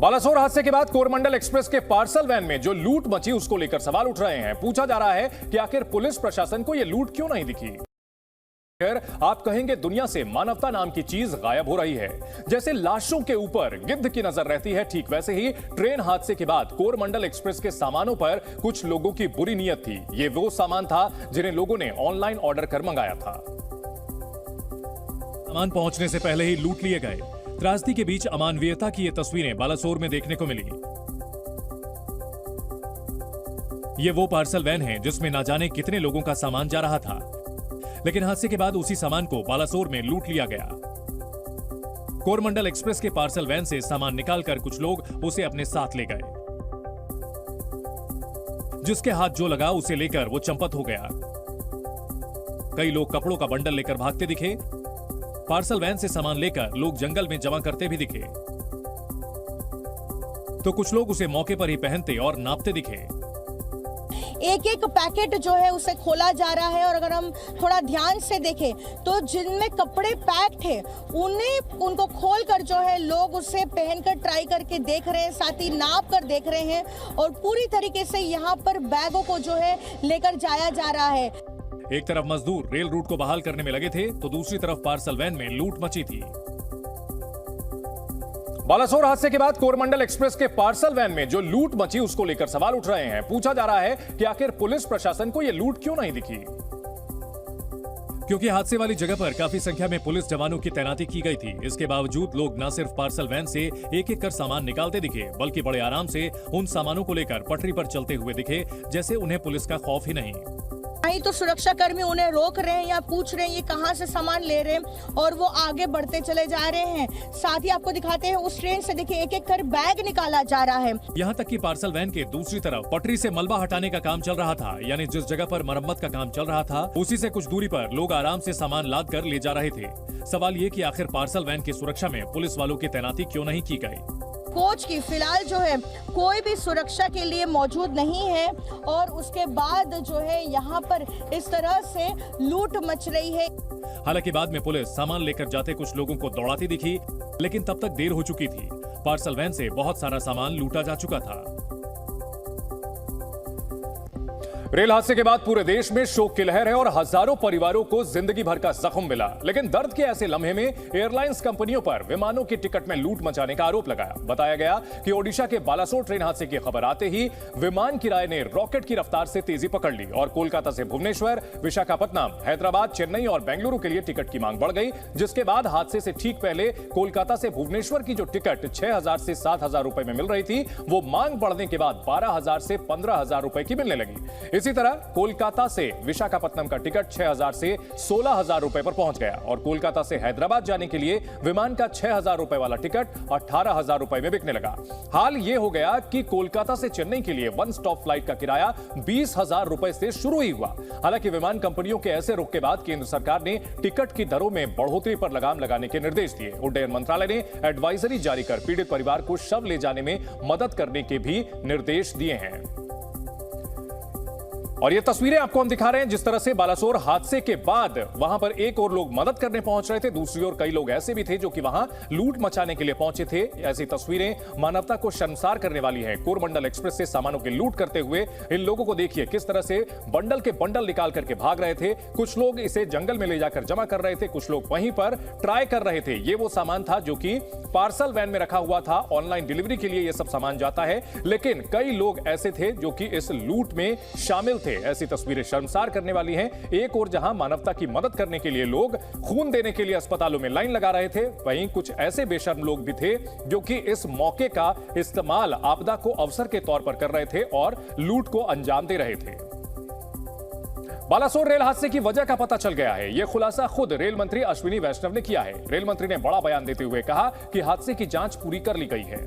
बालासोर हादसे के बाद कोरमंडल एक्सप्रेस के पार्सल वैन में जो लूट मची उसको लेकर सवाल उठ रहे हैं। पूछा जा रहा है कि आखिर पुलिस प्रशासन को यह लूट क्यों नहीं दिखी। आप कहेंगे दुनिया से मानवता नाम की चीज गायब हो रही है। जैसे लाशों के ऊपर गिद्ध की नजर रहती है, ठीक वैसे ही ट्रेन हादसे के बाद कोरमंडल एक्सप्रेस के सामानों पर कुछ लोगों की बुरी नीयत थी। ये वो सामान था जिन्हें लोगों ने ऑनलाइन ऑर्डर कर मंगाया था। सामान पहुंचने से पहले ही लूट लिए गए। त्रासदी के बीच अमानवीयता की ये तस्वीरें बालासोर में देखने को मिली। ये वो पार्सल वैन है जिसमें ना जाने कितने लोगों का सामान जा रहा था, लेकिन हादसे के बाद उसी सामान को बालासोर में लूट लिया गया। कोरमंडल एक्सप्रेस के पार्सल वैन से सामान निकालकर कुछ लोग उसे अपने साथ ले गए। जिसके हाथ जो लगा उसे लेकर वो चंपत हो गया। कई लोग कपड़ों का बंडल लेकर भागते दिखे। पार्सल वैन से सामान लेकर लोग जंगल में जमा करते भी दिखे, तो कुछ लोग उसे मौके पर ही पहनते और नापते दिखे। एक एक पैकेट जो है उसे खोला जा रहा है और अगर हम थोड़ा ध्यान से देखें तो जिनमें कपड़े पैक थे उनको खोलकर जो है लोग उसे पहनकर ट्राई करके देख रहे हैं, साथ ही नाप कर देख रहे हैं और पूरी तरीके से यहाँ पर बैगों को जो है लेकर जाया जा रहा है। एक तरफ मजदूर रेल रूट को बहाल करने में लगे थे तो दूसरी तरफ पार्सल वैन में लूट मची थी। बालासोर हादसे के बाद कोरमंडल एक्सप्रेस के पार्सल वैन में जो लूट मची उसको लेकर सवाल उठ रहे हैं। पूछा जा रहा है कि आखिर पुलिस प्रशासन को यह लूट क्यों नहीं दिखी। क्योंकि हादसे वाली जगह पर काफी संख्या में पुलिस जवानों की तैनाती की गई थी। इसके बावजूद लोग न सिर्फ पार्सल वैन से एक एक कर सामान निकालते दिखे, बल्कि बड़े आराम से उन सामानों को लेकर पटरी पर चलते हुए दिखे, जैसे उन्हें पुलिस का खौफ ही नहीं। नहीं तो सुरक्षा कर्मी उन्हें रोक रहे हैं या पूछ रहे हैं ये कहां से सामान ले रहे हैं और वो आगे बढ़ते चले जा रहे हैं। साथ ही आपको दिखाते हैं उस ट्रेन से देखिए एक एक कर बैग निकाला जा रहा है। यहाँ तक कि पार्सल वैन के दूसरी तरफ पटरी से मलबा हटाने का काम चल रहा था, यानी जिस जगह पर मरम्मत का काम चल रहा था उसी से कुछ दूरी पर लोग आराम से सामान लाद कर ले जा रहे थे। सवाल ये कि आखिर पार्सल वैन की सुरक्षा में पुलिस वालों की तैनाती क्यों नहीं की गई। कोच की फिलहाल जो है कोई भी सुरक्षा के लिए मौजूद नहीं है और उसके बाद जो है यहाँ पर इस तरह से लूट मच रही है। हालांकि बाद में पुलिस सामान लेकर जाते कुछ लोगों को दौड़ाती दिखी, लेकिन तब तक देर हो चुकी थी। पार्सल वैन से बहुत सारा सामान लूटा जा चुका था। रेल हादसे के बाद पूरे देश में शोक की लहर है और हजारों परिवारों को जिंदगी भर का जख्म मिला। लेकिन दर्द के ऐसे लम्हे में एयरलाइंस कंपनियों पर विमानों की टिकट में लूट मचाने का आरोप लगाया। बताया गया कि ओडिशा के बालासोर ट्रेन हादसे की खबर आते ही विमान किराए ने रॉकेट की रफ्तार से तेजी पकड़ ली और कोलकाता से भुवनेश्वर, विशाखापट्टनम, हैदराबाद, चेन्नई और बेंगलुरु के लिए टिकट की मांग बढ़ गई। जिसके बाद हादसे से ठीक पहले कोलकाता से भुवनेश्वर की जो टिकट 6,000 से 7,000 रुपए में मिल रही थी, वो मांग बढ़ने के बाद 12,000 से 15,000 रुपए की मिलने लगी। इसी तरह कोलकाता से विशाखापट्टनम का टिकट 6,000 से 16,000 रुपए पर पहुंच गया और कोलकाता से हैदराबाद जाने के लिए विमान का 6,000 रुपए वाला टिकट 18,000 रुपए में बिकने लगा। हाल यह हो गया कि कोलकाता से चेन्नई के लिए वन स्टॉप फ्लाइट का किराया 20,000 रुपए से शुरू ही हुआ। हालांकि विमान कंपनियों के ऐसे रुख के बाद केंद्र सरकार ने टिकट की दरों में बढ़ोतरी पर लगाम लगाने के निर्देश दिए। उड्डयन मंत्रालय ने एडवाइजरी जारी कर पीड़ित परिवार को शव ले जाने में मदद करने के भी निर्देश दिए हैं। और ये तस्वीरें आपको हम दिखा रहे हैं जिस तरह से बालासोर हादसे के बाद वहां पर एक और लोग मदद करने पहुंच रहे थे, दूसरी ओर कई लोग ऐसे भी थे जो कि वहां लूट मचाने के लिए पहुंचे थे। ऐसी तस्वीरें मानवता को शर्मसार करने वाली हैं। कोरमंडल एक्सप्रेस से सामानों की लूट करते हुए इन लोगों को देखिए किस तरह से बंडल के बंडल निकाल करके भाग रहे थे। कुछ लोग इसे जंगल में ले जाकर जमा कर रहे थे, कुछ लोग वहीं पर ट्राई कर रहे थे। ये वो सामान था जो कि पार्सल वैन में रखा हुआ था। ऑनलाइन डिलीवरी के लिए यह सब सामान जाता है, लेकिन कई लोग ऐसे थे जो कि इस लूट में शामिल थे। ऐसी तस्वीरें शर्मसार करने वाली हैं। एक और जहां मानवता की मदद करने के लिए लोग खून देने के लिए अस्पतालों में लाइन लगा रहे थे, वहीं कुछ ऐसे बेशर्म लोग भी थे जो कि इस मौके का इस्तेमाल आपदा को अवसर के तौर पर कर रहे थे और लूट को अंजाम दे रहे थे। बालासोर रेल हादसे की वजह का पता चल गया है। यह खुलासा खुद रेल मंत्री अश्विनी वैष्णव ने किया है। रेल मंत्री ने बड़ा बयान देते हुए कहा कि हादसे की जांच पूरी कर ली गई है।